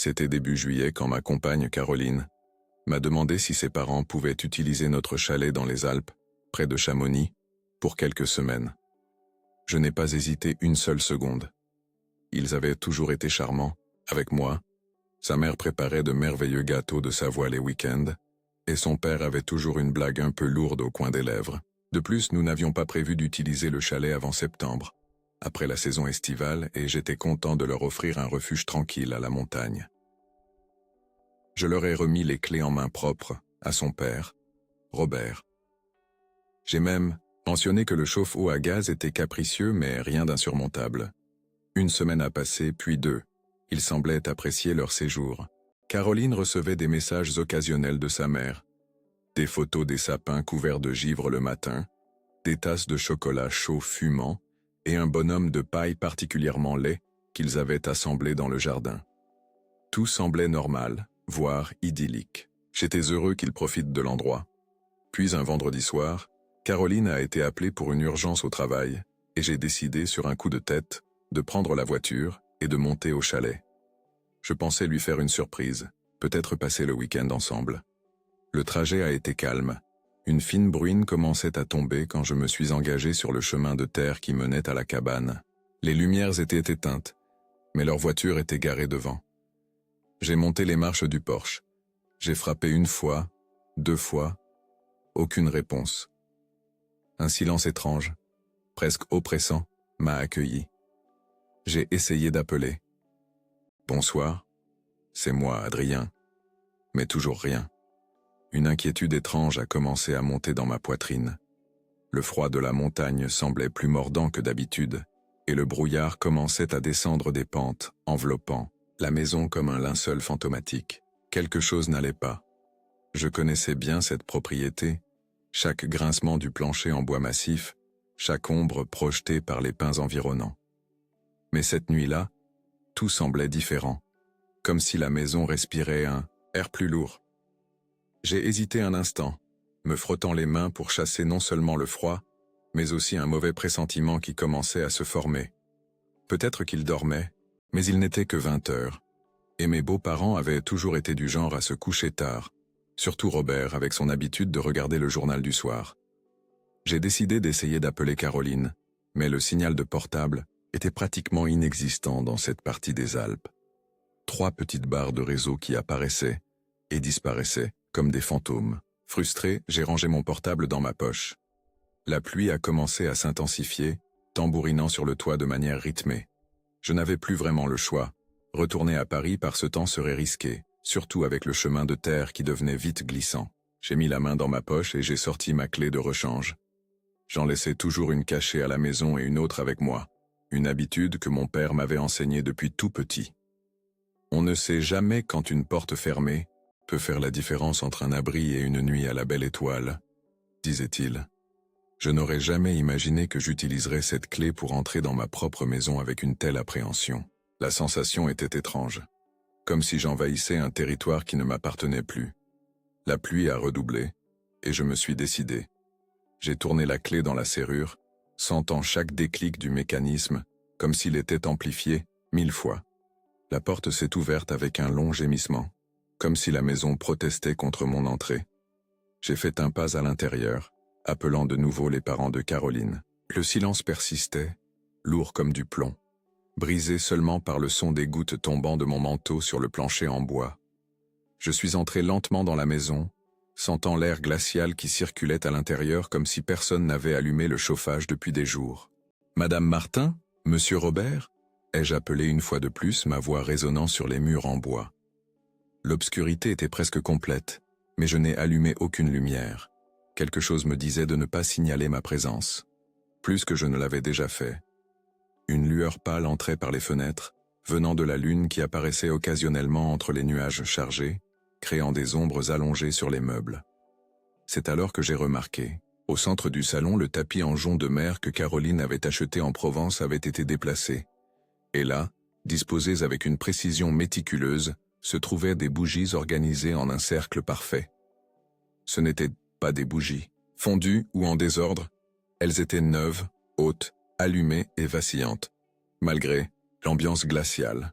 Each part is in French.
C'était début juillet quand ma compagne Caroline m'a demandé si ses parents pouvaient utiliser notre chalet dans les Alpes, près de Chamonix, pour quelques semaines. Je n'ai pas hésité une seule seconde. Ils avaient toujours été charmants, avec moi. Sa mère préparait de merveilleux gâteaux de Savoie les week-ends, et son père avait toujours une blague un peu lourde au coin des lèvres. De plus, nous n'avions pas prévu d'utiliser le chalet avant septembre, après la saison estivale, et j'étais content de leur offrir un refuge tranquille à la montagne. Je leur ai remis les clés en main propres, à son père, Robert. J'ai même mentionné que le chauffe-eau à gaz était capricieux mais rien d'insurmontable. Une semaine a passé, puis deux. Ils semblaient apprécier leur séjour. Caroline recevait des messages occasionnels de sa mère, des photos des sapins couverts de givre le matin, des tasses de chocolat chaud fumant et un bonhomme de paille particulièrement laid qu'ils avaient assemblé dans le jardin. Tout semblait normal, voire idyllique. J'étais heureux qu'ils profitent de l'endroit. Puis un vendredi soir, Caroline a été appelée pour une urgence au travail, et j'ai décidé sur un coup de tête de prendre la voiture et de monter au chalet. Je pensais lui faire une surprise, peut-être passer le week-end ensemble. Le trajet a été calme. Une fine bruine commençait à tomber quand je me suis engagé sur le chemin de terre qui menait à la cabane. Les lumières étaient éteintes, mais leur voiture était garée devant. J'ai monté les marches du porche. J'ai frappé une fois, deux fois, aucune réponse. Un silence étrange, presque oppressant, m'a accueilli. J'ai essayé d'appeler. Bonsoir, c'est moi, Adrien. Mais toujours rien. Une inquiétude étrange a commencé à monter dans ma poitrine. Le froid de la montagne semblait plus mordant que d'habitude, et le brouillard commençait à descendre des pentes, enveloppant la maison comme un linceul fantomatique. Quelque chose n'allait pas. Je connaissais bien cette propriété, chaque grincement du plancher en bois massif, chaque ombre projetée par les pins environnants. Mais cette nuit-là, tout semblait différent, comme si la maison respirait un air plus lourd. J'ai hésité un instant, me frottant les mains pour chasser non seulement le froid, mais aussi un mauvais pressentiment qui commençait à se former. Peut-être qu'ils dormaient, mais il n'était que 20 heures, et mes beaux-parents avaient toujours été du genre à se coucher tard, surtout Robert avec son habitude de regarder le journal du soir. J'ai décidé d'essayer d'appeler Caroline, mais le signal de portable était pratiquement inexistant dans cette partie des Alpes. 3 petites barres de réseau qui apparaissaient et disparaissaient comme des fantômes. Frustré, j'ai rangé mon portable dans ma poche. La pluie a commencé à s'intensifier, tambourinant sur le toit de manière rythmée. Je n'avais plus vraiment le choix. Retourner à Paris par ce temps serait risqué, surtout avec le chemin de terre qui devenait vite glissant. J'ai mis la main dans ma poche et j'ai sorti ma clé de rechange. J'en laissais toujours une cachée à la maison et une autre avec moi, une habitude que mon père m'avait enseignée depuis tout petit. On ne sait jamais quand une porte fermée peut faire la différence entre un abri et une nuit à la belle étoile, disait-il. Je n'aurais jamais imaginé que j'utiliserais cette clé pour entrer dans ma propre maison avec une telle appréhension. La sensation était étrange, comme si j'envahissais un territoire qui ne m'appartenait plus. La pluie a redoublé, et je me suis décidé. J'ai tourné la clé dans la serrure, sentant chaque déclic du mécanisme, comme s'il était amplifié 1000 fois. La porte s'est ouverte avec un long gémissement, comme si la maison protestait contre mon entrée. J'ai fait un pas à l'intérieur, appelant de nouveau les parents de Caroline. Le silence persistait, lourd comme du plomb, brisé seulement par le son des gouttes tombant de mon manteau sur le plancher en bois. Je suis entré lentement dans la maison, sentant l'air glacial qui circulait à l'intérieur comme si personne n'avait allumé le chauffage depuis des jours. « Madame Martin ? Monsieur Robert ?» ai-je appelé une fois de plus, ma voix résonnant sur les murs en bois. L'obscurité était presque complète, mais je n'ai allumé aucune lumière. Quelque chose me disait de ne pas signaler ma présence, plus que je ne l'avais déjà fait. Une lueur pâle entrait par les fenêtres, venant de la lune qui apparaissait occasionnellement entre les nuages chargés, créant des ombres allongées sur les meubles. C'est alors que j'ai remarqué, au centre du salon, le tapis en jonc de mer que Caroline avait acheté en Provence avait été déplacé. Et là, disposées avec une précision méticuleuse, se trouvaient des bougies organisées en un cercle parfait. Ce n'étaient pas des bougies, fondues ou en désordre, elles étaient neuves, hautes, allumées et vacillantes, malgré l'ambiance glaciale.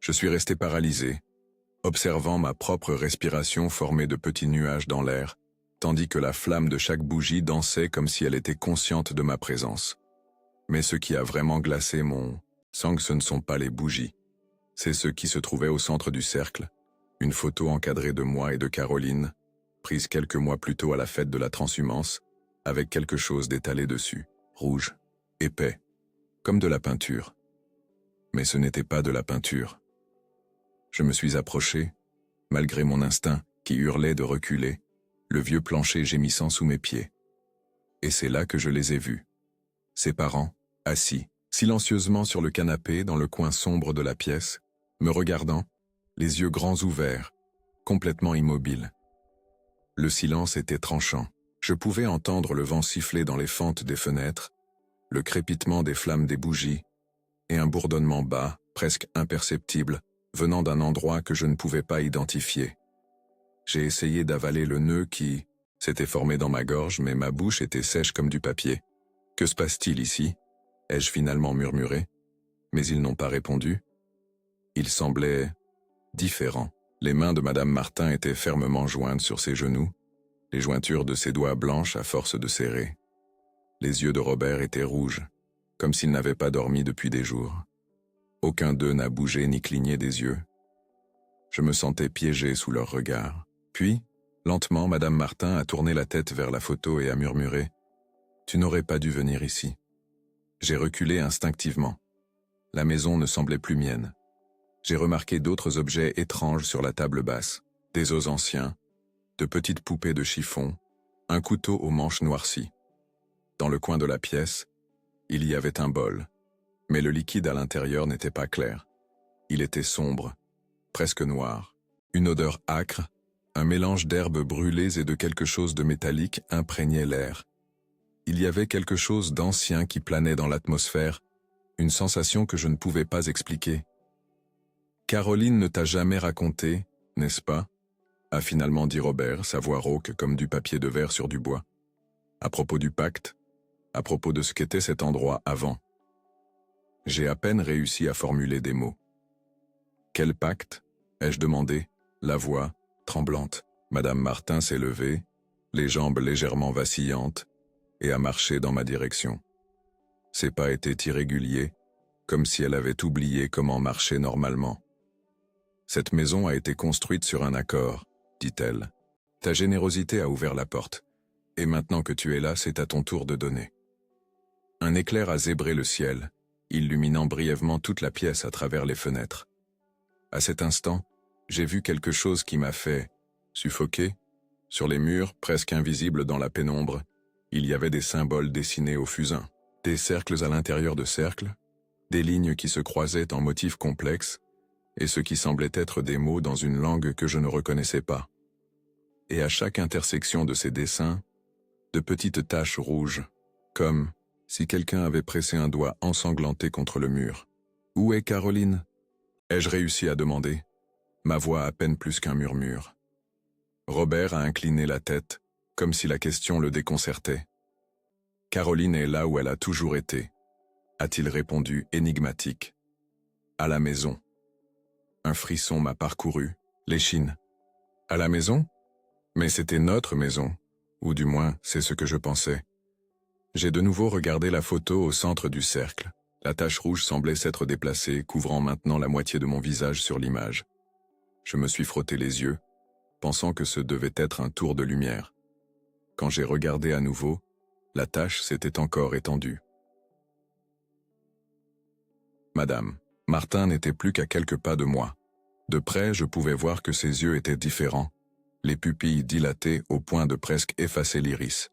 Je suis resté paralysé, observant ma propre respiration formée de petits nuages dans l'air, tandis que la flamme de chaque bougie dansait comme si elle était consciente de ma présence. Mais ce qui a vraiment glacé mon sang, ce ne sont pas les bougies. C'est ce qui se trouvait au centre du cercle, une photo encadrée de moi et de Caroline, prise quelques mois plus tôt à la fête de la transhumance, avec quelque chose d'étalé dessus, rouge, épais, comme de la peinture. Mais ce n'était pas de la peinture. Je me suis approché, malgré mon instinct qui hurlait de reculer, le vieux plancher gémissant sous mes pieds. Et c'est là que je les ai vus. Ses parents, assis, silencieusement sur le canapé dans le coin sombre de la pièce, me regardant, les yeux grands ouverts, complètement immobiles. Le silence était tranchant. Je pouvais entendre le vent siffler dans les fentes des fenêtres, le crépitement des flammes des bougies, et un bourdonnement bas, presque imperceptible, venant d'un endroit que je ne pouvais pas identifier. J'ai essayé d'avaler le nœud qui s'était formé dans ma gorge, mais ma bouche était sèche comme du papier. « Que se passe-t-il ici » ai-je finalement murmuré, mais ils n'ont pas répondu. Ils semblaient différents. Les mains de Madame Martin étaient fermement jointes sur ses genoux, les jointures de ses doigts blanches à force de serrer. Les yeux de Robert étaient rouges, comme s'il n'avait pas dormi depuis des jours. Aucun d'eux n'a bougé ni cligné des yeux. Je me sentais piégé sous leur regard. Puis, lentement, Madame Martin a tourné la tête vers la photo et a murmuré « Tu n'aurais pas dû venir ici. » J'ai reculé instinctivement. La maison ne semblait plus mienne. J'ai remarqué d'autres objets étranges sur la table basse, des os anciens, de petites poupées de chiffon, un couteau aux manches noircies. Dans le coin de la pièce, il y avait un bol, mais le liquide à l'intérieur n'était pas clair. Il était sombre, presque noir. Une odeur âcre, un mélange d'herbes brûlées et de quelque chose de métallique imprégnait l'air. Il y avait quelque chose d'ancien qui planait dans l'atmosphère, une sensation que je ne pouvais pas expliquer. « Caroline ne t'a jamais raconté, n'est-ce pas ?» a finalement dit Robert, sa voix rauque comme du papier de verre sur du bois. À propos du pacte, à propos de ce qu'était cet endroit avant. J'ai à peine réussi à formuler des mots. « Quel pacte ?» ai-je demandé, la voix tremblante. Madame Martin s'est levée, les jambes légèrement vacillantes, et a marché dans ma direction. Ses pas étaient irréguliers, comme si elle avait oublié comment marcher normalement. « Cette maison a été construite sur un accord, » dit-elle. « Ta générosité a ouvert la porte, et maintenant que tu es là, c'est à ton tour de donner. » Un éclair a zébré le ciel, illuminant brièvement toute la pièce à travers les fenêtres. À cet instant, j'ai vu quelque chose qui m'a fait suffoquer. Sur les murs, presque invisibles dans la pénombre, il y avait des symboles dessinés au fusain, des cercles à l'intérieur de cercles, des lignes qui se croisaient en motifs complexes, et ce qui semblait être des mots dans une langue que je ne reconnaissais pas. Et à chaque intersection de ces dessins, de petites taches rouges, comme si quelqu'un avait pressé un doigt ensanglanté contre le mur. « Où est Caroline ?» ai-je réussi à demander, ma voix à peine plus qu'un murmure. Robert a incliné la tête, comme si la question le déconcertait. « Caroline est là où elle a toujours été », a-t-il répondu énigmatique. « À la maison. » Un frisson m'a parcouru, l'échine. « À la maison ? Mais c'était notre maison, ou du moins c'est ce que je pensais. » J'ai de nouveau regardé la photo au centre du cercle. La tache rouge semblait s'être déplacée, couvrant maintenant la moitié de mon visage sur l'image. Je me suis frotté les yeux, pensant que ce devait être un tour de lumière. Quand j'ai regardé à nouveau, la tache s'était encore étendue. Madame Martin n'était plus qu'à quelques pas de moi. De près, je pouvais voir que ses yeux étaient différents, les pupilles dilatées au point de presque effacer l'iris.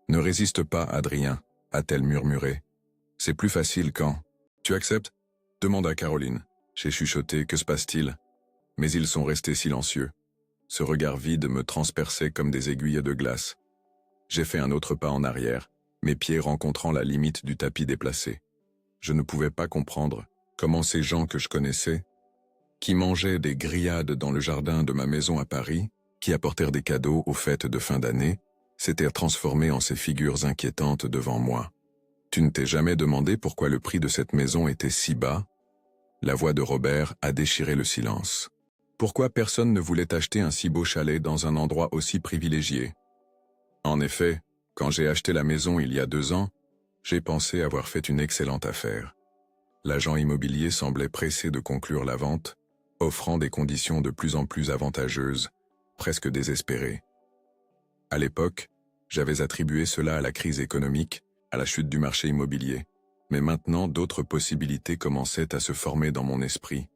« Ne résiste pas, Adrien », a-t-elle murmuré. « C'est plus facile quand… »« Tu acceptes ?» demanda Caroline. J'ai chuchoté « Que se passe-t-il ?» Mais ils sont restés silencieux. Ce regard vide me transperçait comme des aiguilles de glace. J'ai fait un autre pas en arrière, mes pieds rencontrant la limite du tapis déplacé. Je ne pouvais pas comprendre comment ces gens que je connaissais, qui mangeaient des grillades dans le jardin de ma maison à Paris, qui apportèrent des cadeaux aux fêtes de fin d'année, s'étaient transformés en ces figures inquiétantes devant moi. « Tu ne t'es jamais demandé pourquoi le prix de cette maison était si bas ?» La voix de Robert a déchiré le silence. « Pourquoi personne ne voulait acheter un si beau chalet dans un endroit aussi privilégié? En effet, quand j'ai acheté la maison il y a 2 ans, j'ai pensé avoir fait une excellente affaire. L'agent immobilier semblait pressé de conclure la vente, offrant des conditions de plus en plus avantageuses, presque désespérées. À l'époque, j'avais attribué cela à la crise économique, à la chute du marché immobilier, mais maintenant d'autres possibilités commençaient à se former dans mon esprit.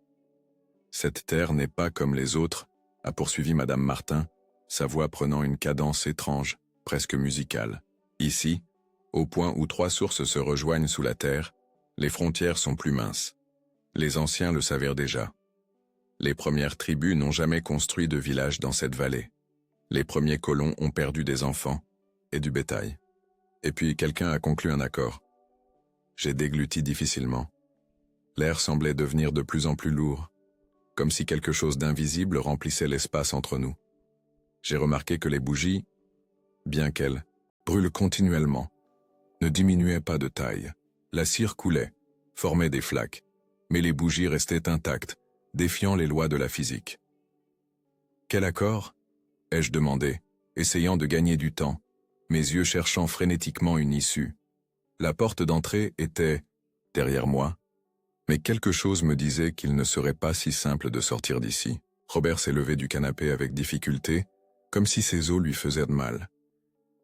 Cette terre n'est pas comme les autres, a poursuivi Madame Martin, sa voix prenant une cadence étrange, presque musicale. Ici, au point où 3 sources se rejoignent sous la terre, les frontières sont plus minces. Les anciens le savaient déjà. Les premières tribus n'ont jamais construit de village dans cette vallée. Les premiers colons ont perdu des enfants et du bétail. Et puis quelqu'un a conclu un accord. J'ai dégluti difficilement. L'air semblait devenir de plus en plus lourd, comme si quelque chose d'invisible remplissait l'espace entre nous. J'ai remarqué que les bougies, bien qu'elles brûlent continuellement, ne diminuaient pas de taille. La cire coulait, formait des flaques, mais les bougies restaient intactes, défiant les lois de la physique. Quel accord? Ai-je demandé, essayant de gagner du temps, mes yeux cherchant frénétiquement une issue. La porte d'entrée était derrière moi, mais quelque chose me disait qu'il ne serait pas si simple de sortir d'ici. Robert s'est levé du canapé avec difficulté, comme si ses os lui faisaient de mal.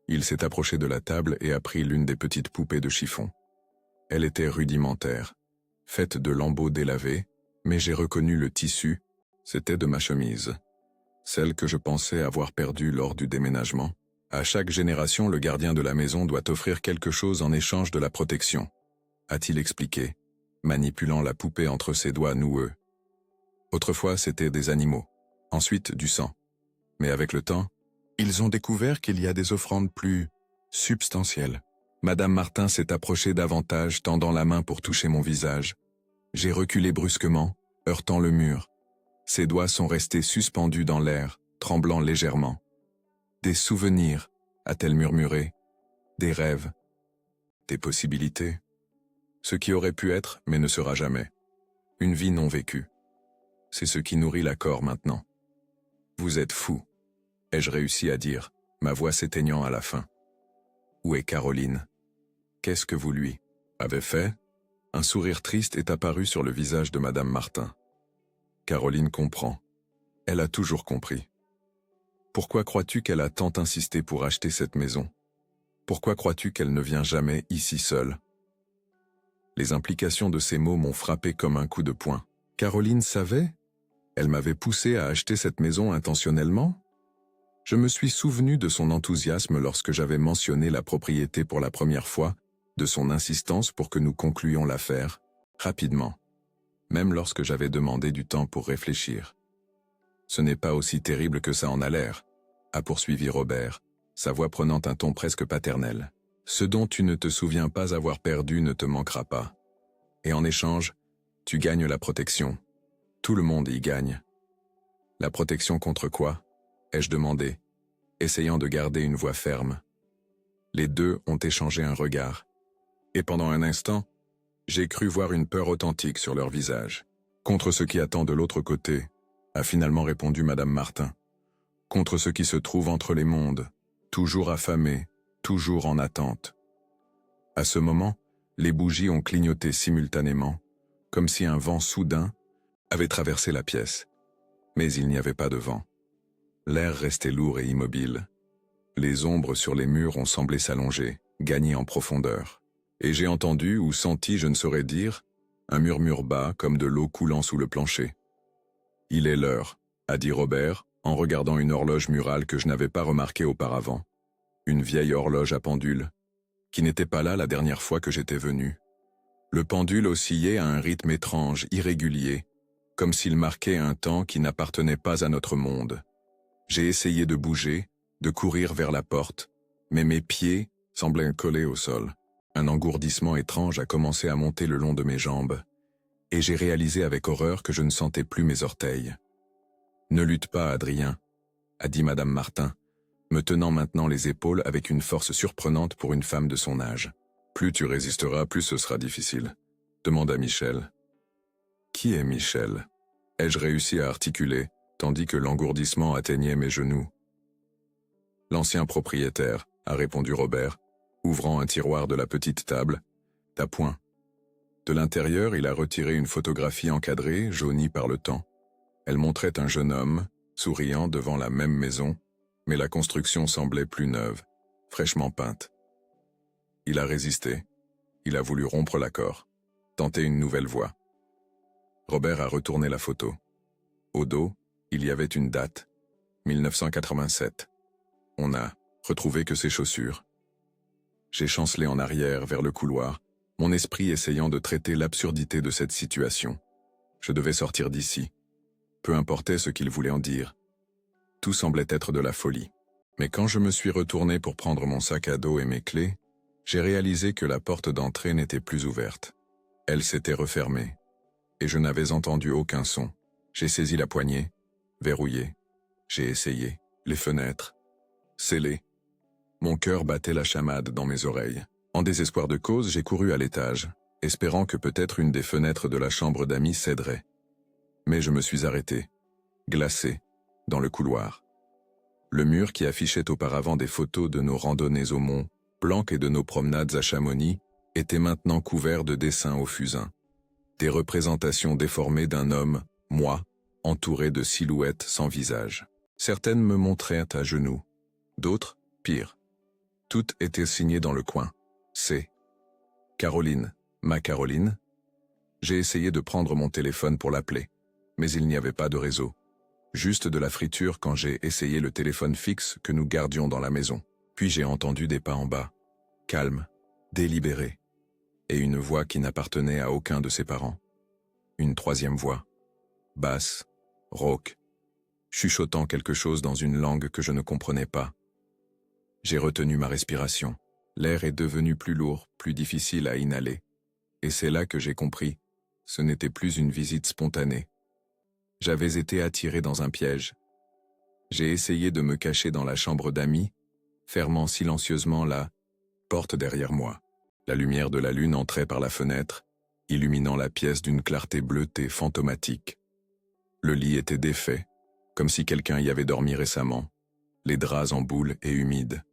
Il s'est approché de la table et a pris l'une des petites poupées de chiffon. Elle était rudimentaire, faite de lambeaux délavés, mais j'ai reconnu le tissu, c'était de ma chemise. Celle que je pensais avoir perdue lors du déménagement. À chaque génération, le gardien de la maison doit offrir quelque chose en échange de la protection, a-t-il expliqué, manipulant la poupée entre ses doigts noueux. Autrefois, c'était des animaux, ensuite du sang. Mais avec le temps, ils ont découvert qu'il y a des offrandes plus substantielles. Madame Martin s'est approchée davantage, tendant la main pour toucher mon visage. J'ai reculé brusquement, heurtant le mur. Ses doigts sont restés suspendus dans l'air, tremblant légèrement. Des souvenirs, a-t-elle murmuré. Des rêves. Des possibilités. Ce qui aurait pu être, mais ne sera jamais. Une vie non vécue. C'est ce qui nourrit l'accord maintenant. Vous êtes fou, ai-je réussi à dire, ma voix s'éteignant à la fin. Où est Caroline? Qu'est-ce que vous lui avez fait? Un sourire triste est apparu sur le visage de Madame Martin. Caroline comprend. Elle a toujours compris. Pourquoi crois-tu qu'elle a tant insisté pour acheter cette maison? Pourquoi crois-tu qu'elle ne vient jamais ici seule? Les implications de ces mots m'ont frappé comme un coup de poing. Caroline savait? Elle m'avait poussé à acheter cette maison intentionnellement? Je me suis souvenu de son enthousiasme lorsque j'avais mentionné la propriété pour la première fois, de son insistance pour que nous concluions l'affaire, rapidement, même lorsque j'avais demandé du temps pour réfléchir. Ce n'est pas aussi terrible que ça en a l'air, a poursuivi Robert, sa voix prenant un ton presque paternel. Ce dont tu ne te souviens pas avoir perdu ne te manquera pas. Et en échange, tu gagnes la protection. Tout le monde y gagne. La protection contre quoi? Ai-je demandé, essayant de garder une voix ferme. Les deux ont échangé un regard. Et pendant un instant, j'ai cru voir une peur authentique sur leur visage. Contre ce qui attend de l'autre côté, a finalement répondu Madame Martin. Contre ce qui se trouve entre les mondes, toujours affamé, toujours en attente. À ce moment, les bougies ont clignoté simultanément, comme si un vent soudain avait traversé la pièce. Mais il n'y avait pas de vent. L'air restait lourd et immobile. Les ombres sur les murs ont semblé s'allonger, gagner en profondeur. Et j'ai entendu ou senti, je ne saurais dire, un murmure bas comme de l'eau coulant sous le plancher. « Il est l'heure », a dit Robert, en regardant une horloge murale que je n'avais pas remarquée auparavant. Une vieille horloge à pendule, qui n'était pas là la dernière fois que j'étais venu. Le pendule oscillait à un rythme étrange, irrégulier, comme s'il marquait un temps qui n'appartenait pas à notre monde. J'ai essayé de bouger, de courir vers la porte, mais mes pieds semblaient collés au sol. Un engourdissement étrange a commencé à monter le long de mes jambes, et j'ai réalisé avec horreur que je ne sentais plus mes orteils. « Ne lutte pas, Adrien », a dit Madame Martin, me tenant maintenant les épaules avec une force surprenante pour une femme de son âge. « Plus tu résisteras, plus ce sera difficile », demanda Michel. « Qui est Michel ?» ai-je réussi à articuler, tandis que l'engourdissement atteignait mes genoux. L'ancien propriétaire, a répondu Robert, ouvrant un tiroir de la petite table, d'appoint. De l'intérieur, il a retiré une photographie encadrée, jaunie par le temps. Elle montrait un jeune homme, souriant devant la même maison, mais la construction semblait plus neuve, fraîchement peinte. Il a résisté. Il a voulu rompre l'accord, tenter une nouvelle voie. Robert a retourné la photo. Au dos, il y avait une date, 1987. On n'a retrouvé que ses chaussures. J'ai chancelé en arrière vers le couloir, mon esprit essayant de traiter l'absurdité de cette situation. Je devais sortir d'ici. Peu importait ce qu'il voulait en dire. Tout semblait être de la folie. Mais quand je me suis retourné pour prendre mon sac à dos et mes clés, j'ai réalisé que la porte d'entrée n'était plus ouverte. Elle s'était refermée. Et je n'avais entendu aucun son. J'ai saisi la poignée, verrouillé. J'ai essayé. Les fenêtres. Scellées. Mon cœur battait la chamade dans mes oreilles. En désespoir de cause, j'ai couru à l'étage, espérant que peut-être une des fenêtres de la chambre d'amis céderait. Mais je me suis arrêté, glacé, dans le couloir. Le mur qui affichait auparavant des photos de nos randonnées au Mont Blanc et de nos promenades à Chamonix était maintenant couvert de dessins au fusain. Des représentations déformées d'un homme, moi, entouré de silhouettes sans visage. Certaines me montraient à genoux, d'autres, pire. Toutes étaient signées dans le coin. C'est Caroline, ma Caroline. J'ai essayé de prendre mon téléphone pour l'appeler, mais il n'y avait pas de réseau. Juste de la friture quand j'ai essayé le téléphone fixe que nous gardions dans la maison. Puis j'ai entendu des pas en bas, calmes, délibérés, et une voix qui n'appartenait à aucun de ses parents. Une troisième voix, basse, rauque, chuchotant quelque chose dans une langue que je ne comprenais pas. J'ai retenu ma respiration. L'air est devenu plus lourd, plus difficile à inhaler. Et c'est là que j'ai compris, ce n'était plus une visite spontanée. J'avais été attiré dans un piège. J'ai essayé de me cacher dans la chambre d'amis, fermant silencieusement la porte derrière moi. La lumière de la lune entrait par la fenêtre, illuminant la pièce d'une clarté bleutée fantomatique. Le lit était défait, comme si quelqu'un y avait dormi récemment, les draps en boule et humides.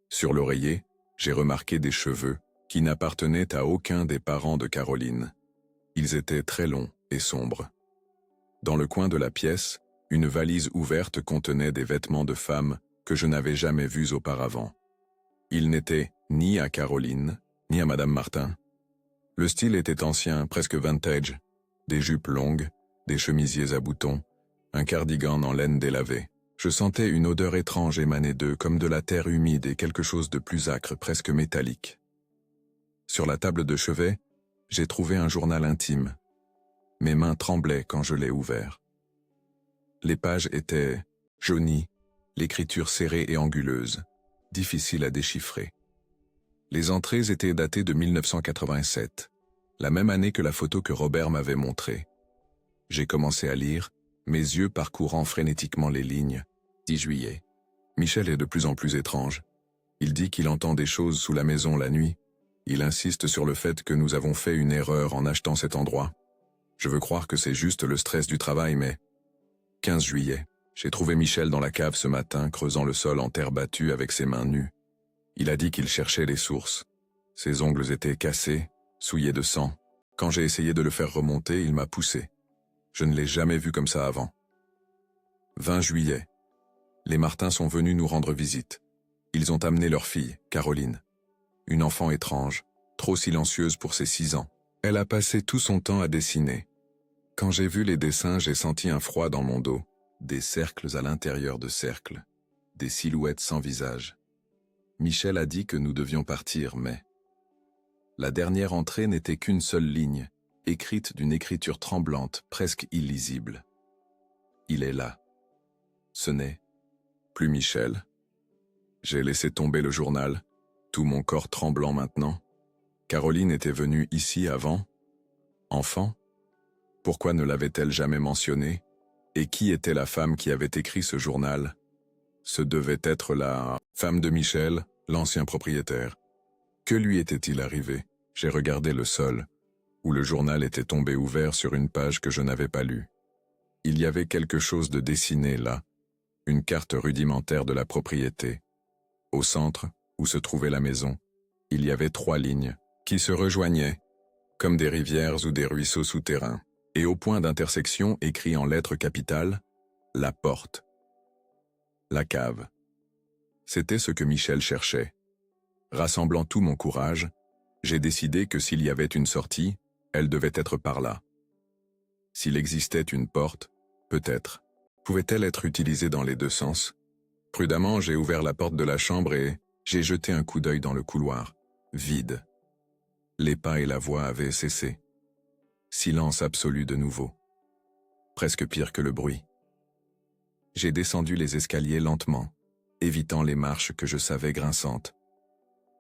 Sur l'oreiller, j'ai remarqué des cheveux qui n'appartenaient à aucun des parents de Caroline. Ils étaient très longs et sombres. Dans le coin de la pièce, une valise ouverte contenait des vêtements de femme que je n'avais jamais vus auparavant. Ils n'étaient ni à Caroline, ni à Madame Martin. Le style était ancien, presque vintage. Des jupes longues, des chemisiers à boutons, un cardigan en laine délavée. Je sentais une odeur étrange émaner d'eux, comme de la terre humide et quelque chose de plus âcre, presque métallique. Sur la table de chevet, j'ai trouvé un journal intime. Mes mains tremblaient quand je l'ai ouvert. Les pages étaient jaunies, l'écriture serrée et anguleuse, difficile à déchiffrer. Les entrées étaient datées de 1987, la même année que la photo que Robert m'avait montrée. J'ai commencé à lire, mes yeux parcourant frénétiquement les lignes. 10 juillet. Michel est de plus en plus étrange. Il dit qu'il entend des choses sous la maison la nuit. Il insiste sur le fait que nous avons fait une erreur en achetant cet endroit. Je veux croire que c'est juste le stress du travail, mais... 15 juillet. J'ai trouvé Michel dans la cave ce matin, creusant le sol en terre battue avec ses mains nues. Il a dit qu'il cherchait les sources. Ses ongles étaient cassés, souillés de sang. Quand j'ai essayé de le faire remonter, il m'a poussé. Je ne l'ai jamais vu comme ça avant. 20 juillet. Les Martins sont venus nous rendre visite. Ils ont amené leur fille, Caroline. Une enfant étrange, trop silencieuse pour ses 6 ans. Elle a passé tout son temps à dessiner. Quand j'ai vu les dessins, j'ai senti un froid dans mon dos. Des cercles à l'intérieur de cercles. Des silhouettes sans visage. Michel a dit que nous devions partir, mais... La dernière entrée n'était qu'une seule ligne, écrite d'une écriture tremblante, presque illisible. Il est là. Ce n'est plus Michel. J'ai laissé tomber le journal, tout mon corps tremblant maintenant. Caroline était venue ici avant. Enfant? Pourquoi ne l'avait-elle jamais mentionné? Et qui était la femme qui avait écrit ce journal? Ce devait être la femme de Michel, l'ancien propriétaire. Que lui était-il arrivé? J'ai regardé le sol, où le journal était tombé ouvert sur une page que je n'avais pas lue. Il y avait quelque chose de dessiné là, une carte rudimentaire de la propriété. Au centre, où se trouvait la maison, il y avait 3 lignes qui se rejoignaient, comme des rivières ou des ruisseaux souterrains, et au point d'intersection écrit en lettres capitales, la porte. La cave. C'était ce que Michel cherchait. Rassemblant tout mon courage, j'ai décidé que s'il y avait une sortie, elle devait être par là. S'il existait une porte, peut-être. Pouvait-elle être utilisée dans les 2 sens? Prudemment, j'ai ouvert la porte de la chambre et j'ai jeté un coup d'œil dans le couloir. Vide. Les pas et la voix avaient cessé. Silence absolu de nouveau. Presque pire que le bruit. J'ai descendu les escaliers lentement, évitant les marches que je savais grinçantes.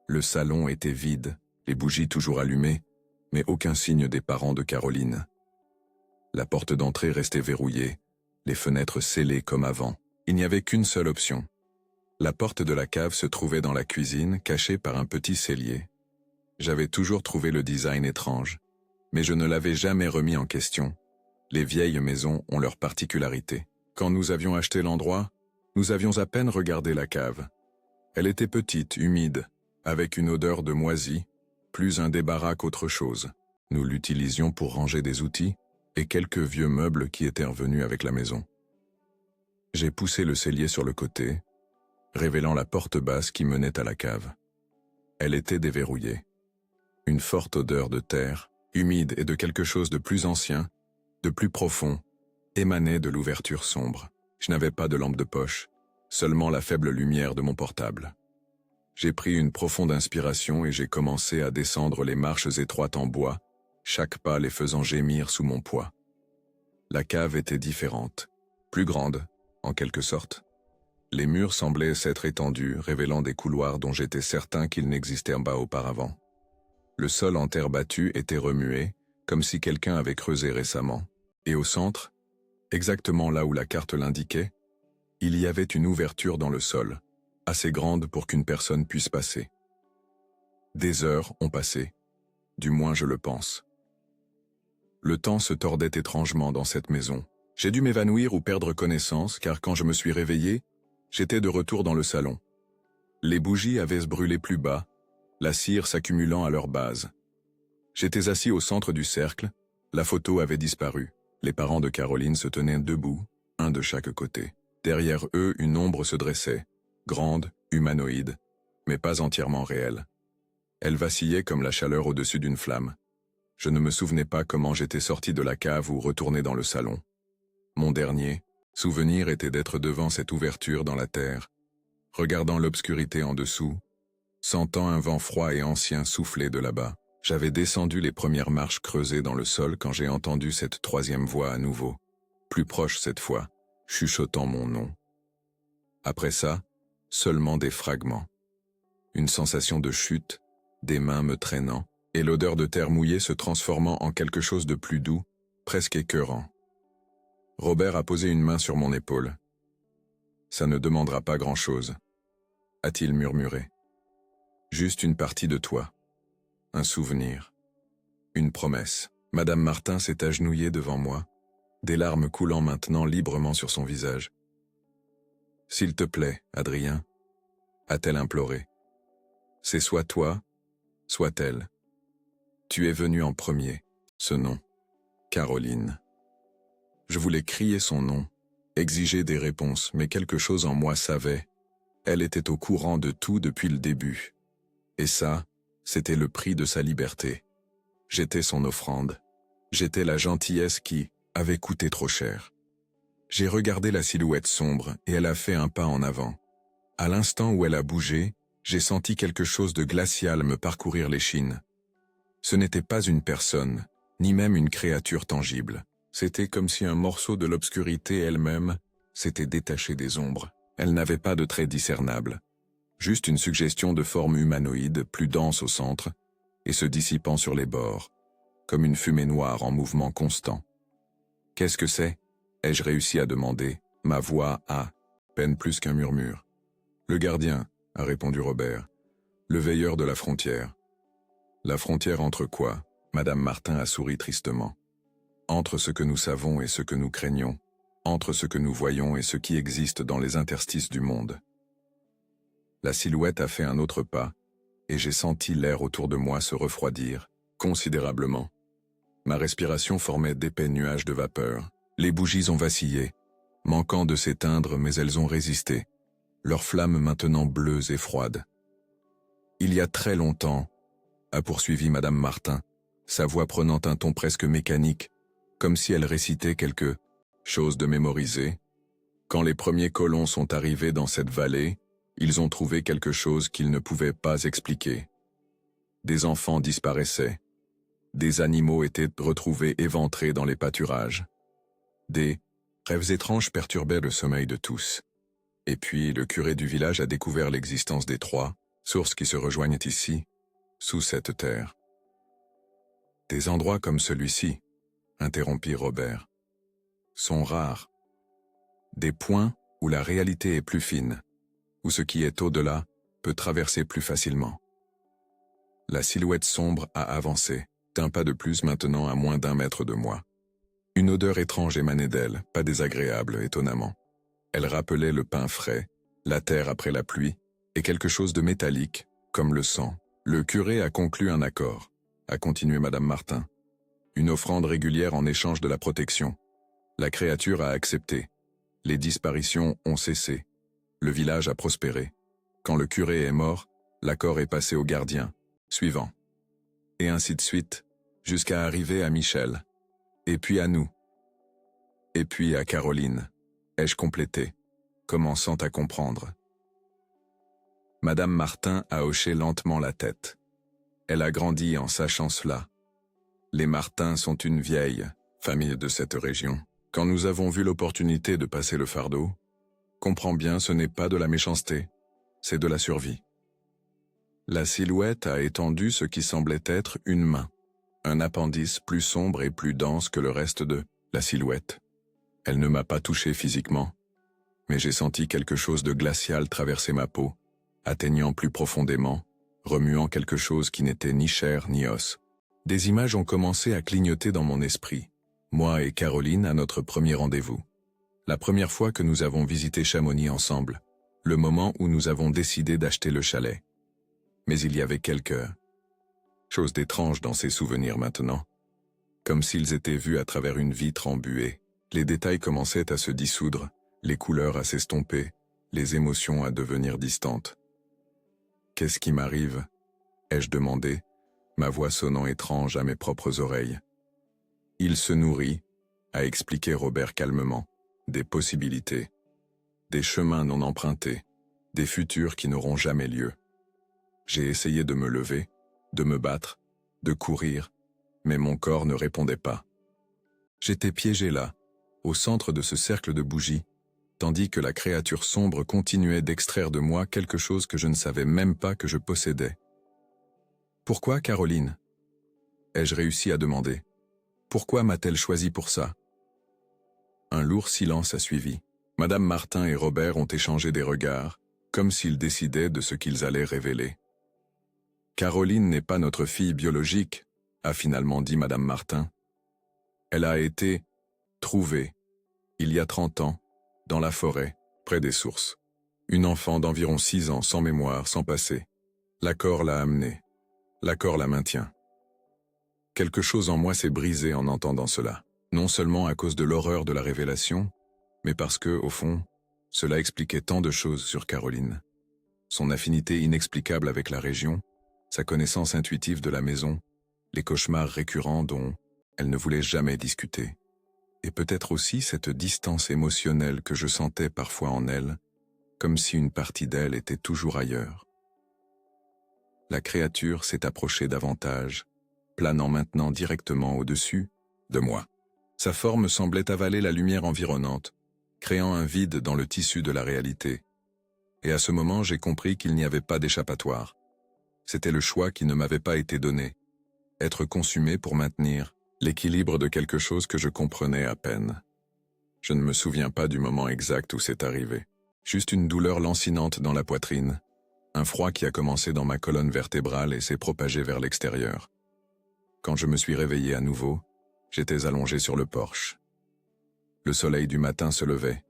Le salon était vide, les bougies toujours allumées, mais aucun signe des parents de Caroline. La porte d'entrée restait verrouillée, les fenêtres scellées comme avant. Il n'y avait qu'une seule option. La porte de la cave se trouvait dans la cuisine, cachée par un petit cellier. J'avais toujours trouvé le design étrange, mais je ne l'avais jamais remis en question. Les vieilles maisons ont leurs particularités. Quand nous avions acheté l'endroit, nous avions à peine regardé la cave. Elle était petite, humide, avec une odeur de moisi, plus un débarras qu'autre chose. Nous l'utilisions pour ranger des outils et quelques vieux meubles qui étaient revenus avec la maison. J'ai poussé le cellier sur le côté, révélant la porte basse qui menait à la cave. Elle était déverrouillée. Une forte odeur de terre, humide et de quelque chose de plus ancien, de plus profond, émanait de l'ouverture sombre. Je n'avais pas de lampe de poche, seulement la faible lumière de mon portable. J'ai pris une profonde inspiration et j'ai commencé à descendre les marches étroites en bois, chaque pas les faisant gémir sous mon poids. La cave était différente, plus grande, en quelque sorte. Les murs semblaient s'être étendus, révélant des couloirs dont j'étais certain qu'ils n'existaient pas auparavant. Le sol en terre battue était remué, comme si quelqu'un avait creusé récemment. Et au centre, exactement là où la carte l'indiquait, il y avait une ouverture dans le sol, assez grande pour qu'une personne puisse passer. Des heures ont passé, du moins je le pense. Le temps se tordait étrangement dans cette maison. J'ai dû m'évanouir ou perdre connaissance, car quand je me suis réveillé, j'étais de retour dans le salon. Les bougies avaient se brûlé plus bas, la cire s'accumulant à leur base. J'étais assis au centre du cercle, la photo avait disparu. Les parents de Caroline se tenaient debout, un de chaque côté. Derrière eux, une ombre se dressait, grande, humanoïde, mais pas entièrement réelle. Elle vacillait comme la chaleur au-dessus d'une flamme. Je ne me souvenais pas comment j'étais sorti de la cave ou retourné dans le salon. Mon dernier souvenir était d'être devant cette ouverture dans la terre, regardant l'obscurité en dessous, sentant un vent froid et ancien souffler de là-bas. J'avais descendu les premières marches creusées dans le sol quand j'ai entendu cette 3e voix à nouveau, plus proche cette fois, chuchotant mon nom. Après ça, seulement des fragments. Une sensation de chute, des mains me traînant, et l'odeur de terre mouillée se transformant en quelque chose de plus doux, presque écœurant. Robert a posé une main sur mon épaule. « Ça ne demandera pas grand-chose », a-t-il murmuré. « Juste une partie de toi. Un souvenir. Une promesse. » Madame Martin s'est agenouillée devant moi, des larmes coulant maintenant librement sur son visage. « S'il te plaît, Adrien, » a-t-elle imploré. « C'est soit toi, soit elle. Tu es venu en premier, ce nom. Caroline. » Je voulais crier son nom, exiger des réponses, mais quelque chose en moi savait. Elle était au courant de tout depuis le début. Et ça, c'était le prix de sa liberté. J'étais son offrande. J'étais la gentillesse qui avait coûté trop cher. J'ai regardé la silhouette sombre et elle a fait un pas en avant. À l'instant où elle a bougé, j'ai senti quelque chose de glacial me parcourir l'échine. Ce n'était pas une personne, ni même une créature tangible. C'était comme si un morceau de l'obscurité elle-même s'était détaché des ombres. Elle n'avait pas de traits discernables. Juste une suggestion de forme humanoïde, plus dense au centre, et se dissipant sur les bords, comme une fumée noire en mouvement constant. « Qu'est-ce que c'est » ai-je réussi à demander, ma voix à peine plus qu'un murmure. « Le gardien » a répondu Robert, « le veilleur de la frontière. » « La frontière entre quoi » Madame Martin a souri tristement. « Entre ce que nous savons et ce que nous craignons. entre ce que nous voyons et ce qui existe dans les interstices du monde. La silhouette a fait un autre pas, et j'ai senti l'air autour de moi se refroidir, considérablement. Ma respiration formait d'épais nuages de vapeur. Les bougies ont vacillé, manquant de s'éteindre, mais elles ont résisté, leurs flammes maintenant bleues et froides. Il y a très longtemps, a poursuivi Madame Martin, sa voix prenant un ton presque mécanique, comme si elle récitait quelque chose de mémorisé. Quand les premiers colons sont arrivés dans cette vallée, ils ont trouvé quelque chose qu'ils ne pouvaient pas expliquer. Des enfants disparaissaient. Des animaux étaient retrouvés éventrés dans les pâturages. Des rêves étranges perturbaient le sommeil de tous. Et puis le curé du village a découvert l'existence des 3 sources qui se rejoignent ici, sous cette terre. Des endroits comme celui-ci, interrompit Robert, sont rares. Des points où la réalité est plus fine, où ce qui est au-delà peut traverser plus facilement. La silhouette sombre a avancé, d'un pas de plus maintenant à moins d'1 mètre de moi. Une odeur étrange émanait d'elle, pas désagréable, étonnamment. Elle rappelait le pain frais, la terre après la pluie, et quelque chose de métallique, comme le sang. Le curé a conclu un accord, a continué Madame Martin. Une offrande régulière en échange de la protection. La créature a accepté. Les disparitions ont cessé. Le village a prospéré. Quand le curé est mort, l'accord est passé au gardien, suivant. Et ainsi de suite, jusqu'à arriver à Michel. Et puis à nous. Et puis à Caroline, ai-je complété, commençant à comprendre. Madame Martin a hoché lentement la tête. Elle a grandi en sachant cela. Les Martins sont une vieille famille de cette région. Quand nous avons vu l'opportunité de passer le fardeau, comprends bien, ce n'est pas de la méchanceté, c'est de la survie. La silhouette a étendu ce qui semblait être une main, un appendice plus sombre et plus dense que le reste de la silhouette. Elle ne m'a pas touché physiquement, mais j'ai senti quelque chose de glacial traverser ma peau, atteignant plus profondément, remuant quelque chose qui n'était ni chair ni os. Des images ont commencé à clignoter dans mon esprit, moi et Caroline à notre premier rendez-vous. La première fois que nous avons visité Chamonix ensemble, le moment où nous avons décidé d'acheter le chalet. Mais il y avait quelque chose d'étrange dans ces souvenirs maintenant. Comme s'ils étaient vus à travers une vitre embuée, les détails commençaient à se dissoudre, les couleurs à s'estomper, les émotions à devenir distantes. « Qu'est-ce qui m'arrive » ai-je demandé, ma voix sonnant étrange à mes propres oreilles. Il se nourrit, a expliqué Robert calmement, des possibilités, des chemins non empruntés, des futurs qui n'auront jamais lieu. J'ai essayé de me lever, de me battre, de courir, mais mon corps ne répondait pas. J'étais piégé là, au centre de ce cercle de bougies, tandis que la créature sombre continuait d'extraire de moi quelque chose que je ne savais même pas que je possédais. « Pourquoi, Caroline » ai-je réussi à demander. « Pourquoi m'a-t-elle choisi pour ça ?» Un lourd silence a suivi. Madame Martin et Robert ont échangé des regards, comme s'ils décidaient de ce qu'ils allaient révéler. « Caroline n'est pas notre fille biologique », a finalement dit Madame Martin. « Elle a été trouvée, il y a 30 ans, dans la forêt, près des sources. Une enfant d'environ 6 ans, sans mémoire, sans passé. L'accord l'a amenée. L'accord la maintient. » Quelque chose en moi s'est brisé en entendant cela, non seulement à cause de l'horreur de la révélation, mais parce que, au fond, cela expliquait tant de choses sur Caroline. Son affinité inexplicable avec la région, sa connaissance intuitive de la maison, les cauchemars récurrents dont elle ne voulait jamais discuter. Et peut-être aussi cette distance émotionnelle que je sentais parfois en elle, comme si une partie d'elle était toujours ailleurs. La créature s'est approchée davantage, planant maintenant directement au-dessus de moi. Sa forme semblait avaler la lumière environnante, créant un vide dans le tissu de la réalité. Et à ce moment, j'ai compris qu'il n'y avait pas d'échappatoire. C'était le choix qui ne m'avait pas été donné. Être consumé pour maintenir l'équilibre de quelque chose que je comprenais à peine. Je ne me souviens pas du moment exact où c'est arrivé. Juste une douleur lancinante dans la poitrine, un froid qui a commencé dans ma colonne vertébrale et s'est propagé vers l'extérieur. Quand je me suis réveillé à nouveau, j'étais allongé sur le porche. Le soleil du matin se levait.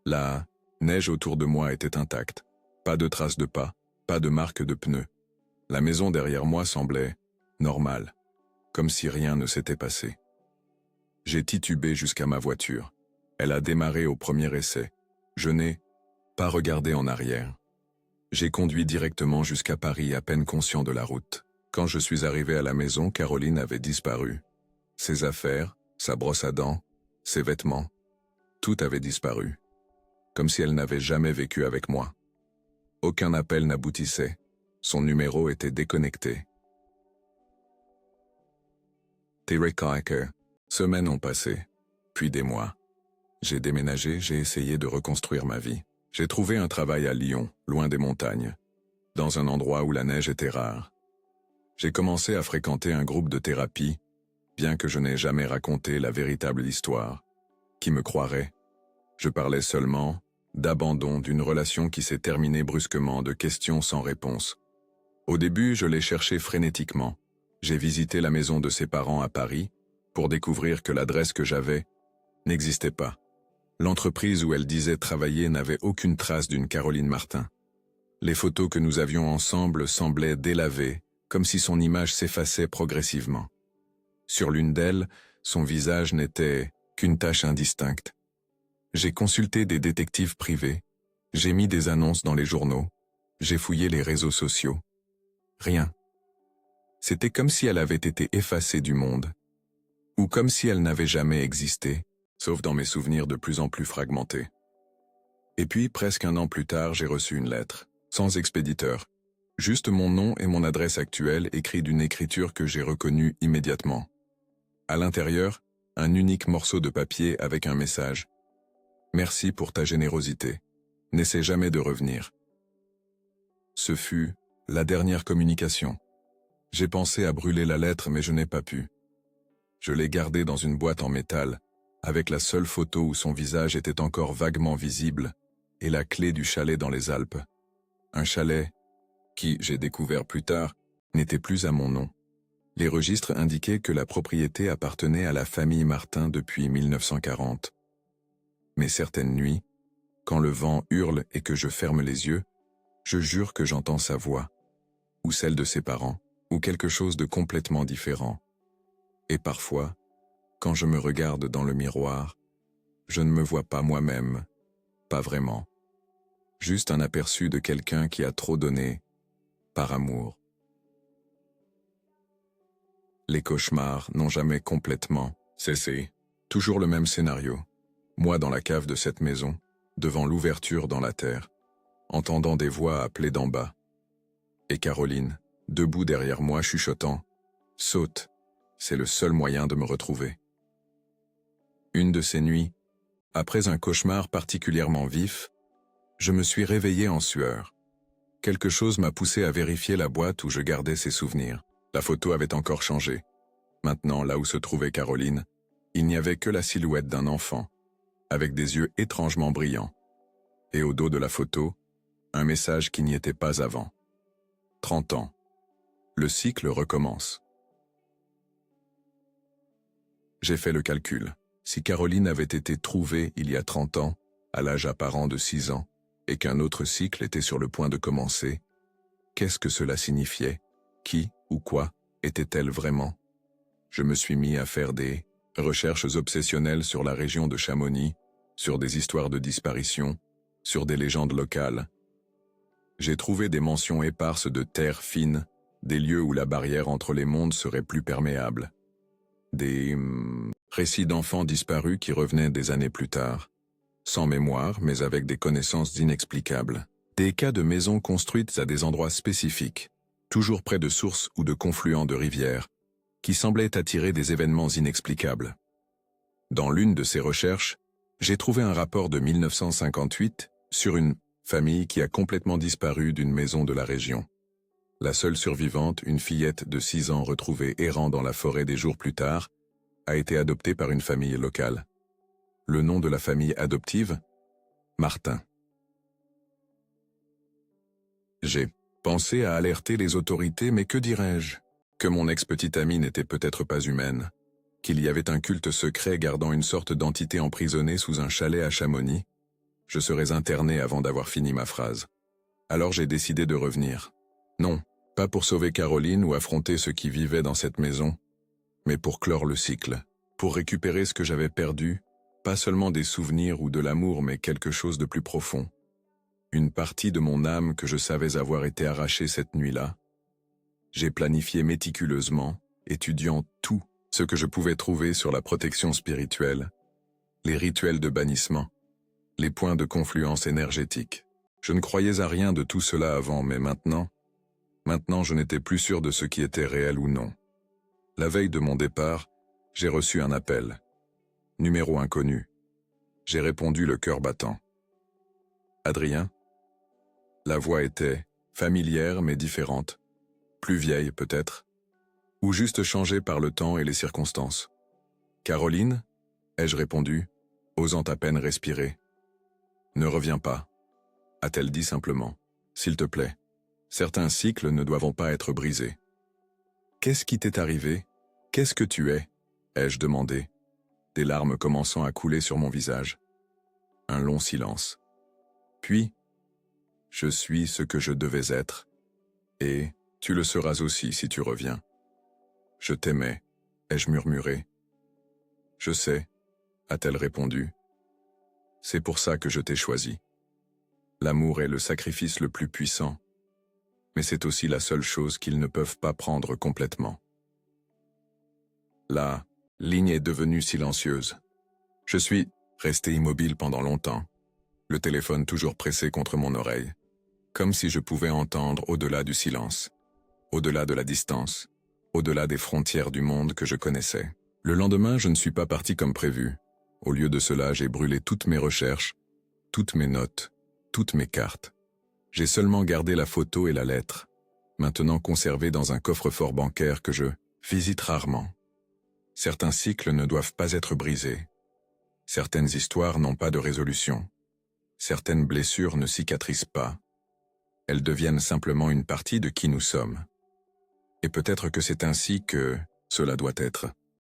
La neige autour de moi était intacte. Pas de traces de pas, pas de marques de pneus. La maison derrière moi semblait normale, comme si rien ne s'était passé. J'ai titubé jusqu'à ma voiture. Elle a démarré au premier essai. Je n'ai pas regardé en arrière. J'ai conduit directement jusqu'à Paris à peine conscient de la route. Quand je suis arrivé à la maison, Caroline avait disparu. Ses affaires, sa brosse à dents, ses vêtements, tout avait disparu. Comme si elle n'avait jamais vécu avec moi. Aucun appel n'aboutissait. Son numéro était déconnecté. Quelques semaines ont passé, puis des mois. J'ai déménagé, j'ai essayé de reconstruire ma vie. J'ai trouvé un travail à Lyon, loin des montagnes, dans un endroit où la neige était rare. J'ai commencé à fréquenter un groupe de thérapie, bien que je n'ai jamais raconté la véritable histoire. Qui me croirait? Je parlais seulement d'abandon d'une relation qui s'est terminée brusquement, de questions sans réponse. Au début, je l'ai cherché frénétiquement. J'ai visité la maison de ses parents à Paris pour découvrir que l'adresse que j'avais n'existait pas. L'entreprise où elle disait travailler n'avait aucune trace d'une Caroline Martin. Les photos que nous avions ensemble semblaient délavées, comme si son image s'effaçait progressivement. Sur l'une d'elles, son visage n'était qu'une tache indistincte. J'ai consulté des détectives privés, j'ai mis des annonces dans les journaux, j'ai fouillé les réseaux sociaux. Rien. C'était comme si elle avait été effacée du monde, ou comme si elle n'avait jamais existé, sauf dans mes souvenirs de plus en plus fragmentés. Et puis, presque un an plus tard, j'ai reçu une lettre, sans expéditeur, juste mon nom et mon adresse actuelle écrits d'une écriture que j'ai reconnue immédiatement. À l'intérieur, un unique morceau de papier avec un message. Merci pour ta générosité. N'essaie jamais de revenir. Ce fut la dernière communication. J'ai pensé à brûler la lettre, mais je n'ai pas pu. Je l'ai gardée dans une boîte en métal, avec la seule photo où son visage était encore vaguement visible, et la clé du chalet dans les Alpes. Un chalet qui, j'ai découvert plus tard, n'était plus à mon nom. Les registres indiquaient que la propriété appartenait à la famille Martin depuis 1940. Mais certaines nuits, quand le vent hurle et que je ferme les yeux, je jure que j'entends sa voix, ou celle de ses parents, ou quelque chose de complètement différent. Et parfois, quand je me regarde dans le miroir, je ne me vois pas moi-même, pas vraiment. Juste un aperçu de quelqu'un qui a trop donné, par amour. Les cauchemars n'ont jamais complètement cessé. Toujours le même scénario. Moi dans la cave de cette maison, devant l'ouverture dans la terre, entendant des voix appeler d'en bas. Et Caroline, debout derrière moi chuchotant « Saute, c'est le seul moyen de me retrouver ». Une de ces nuits, après un cauchemar particulièrement vif, je me suis réveillé en sueur. Quelque chose m'a poussé à vérifier la boîte où je gardais ses souvenirs. La photo avait encore changé. Maintenant, là où se trouvait Caroline, il n'y avait que la silhouette d'un enfant, avec des yeux étrangement brillants. Et au dos de la photo, un message qui n'y était pas avant. 30 ans. Le cycle recommence. J'ai fait le calcul. Si Caroline avait été trouvée il y a 30 ans, à l'âge apparent de 6 ans, et qu'un autre cycle était sur le point de commencer, qu'est-ce que cela signifiait? Qui ou quoi était-elle vraiment? Je me suis mis à faire des recherches obsessionnelles sur la région de Chamonix, sur des histoires de disparition, sur des légendes locales. J'ai trouvé des mentions éparses de terre fine, des lieux où la barrière entre les mondes serait plus perméable. Des récits d'enfants disparus qui revenaient des années plus tard, sans mémoire mais avec des connaissances inexplicables. Des cas de maisons construites à des endroits spécifiques, toujours près de sources ou de confluents de rivières, qui semblaient attirer des événements inexplicables. Dans l'une de ces recherches, j'ai trouvé un rapport de 1958 sur une famille qui a complètement disparu d'une maison de la région. La seule survivante, une fillette de 6 ans retrouvée errant dans la forêt des jours plus tard, a été adoptée par une famille locale. Le nom de la famille adoptive? Martin. J'ai pensé à alerter les autorités, mais que dirais-je? Que mon ex-petite amie n'était peut-être pas humaine. qu'il y avait un culte secret gardant une sorte d'entité emprisonnée sous un chalet à Chamonix, je serais interné avant d'avoir fini ma phrase. Alors j'ai décidé de revenir. Non, pas pour sauver Caroline ou affronter ceux qui vivaient dans cette maison, mais pour clore le cycle, pour récupérer ce que j'avais perdu, pas seulement des souvenirs ou de l'amour, mais quelque chose de plus profond. Une partie de mon âme que je savais avoir été arrachée cette nuit-là. J'ai planifié méticuleusement, étudiant tout ce que je pouvais trouver sur la protection spirituelle, les rituels de bannissement, les points de confluence énergétique. Je ne croyais à rien de tout cela avant, mais maintenant je n'étais plus sûr de ce qui était réel ou non. La veille de mon départ, j'ai reçu un appel. Numéro inconnu. J'ai répondu le cœur battant. Adrien? La voix était familière mais différente. Plus vieille peut-être. Ou juste changée par le temps et les circonstances. Caroline? Ai-je répondu, osant à peine respirer. Ne reviens pas, a-t-elle dit simplement. S'il te plaît. Certains cycles ne doivent pas être brisés. Qu'est-ce qui t'est arrivé? Qu'est-ce que tu es? Ai-je demandé, des larmes commençant à couler sur mon visage. Un long silence. Puis, je suis ce que je devais être, et tu le seras aussi si tu reviens. Je t'aimais, ai-je murmuré. Je sais, a-t-elle répondu. C'est pour ça que je t'ai choisi. L'amour est le sacrifice le plus puissant, mais c'est aussi la seule chose qu'ils ne peuvent pas prendre complètement. La ligne est devenue silencieuse. Je suis resté immobile pendant longtemps, le téléphone toujours pressé contre mon oreille, comme si je pouvais entendre au-delà du silence, au-delà de la distance, au-delà des frontières du monde que je connaissais. Le lendemain, je ne suis pas parti comme prévu. Au lieu de cela, j'ai brûlé toutes mes recherches, toutes mes notes, toutes mes cartes. J'ai seulement gardé la photo et la lettre, maintenant conservées dans un coffre-fort bancaire que je visite rarement. Certains cycles ne doivent pas être brisés. Certaines histoires n'ont pas de résolution. Certaines blessures ne cicatrisent pas. Elles deviennent simplement une partie de qui nous sommes. Et peut-être que c'est ainsi que cela doit être.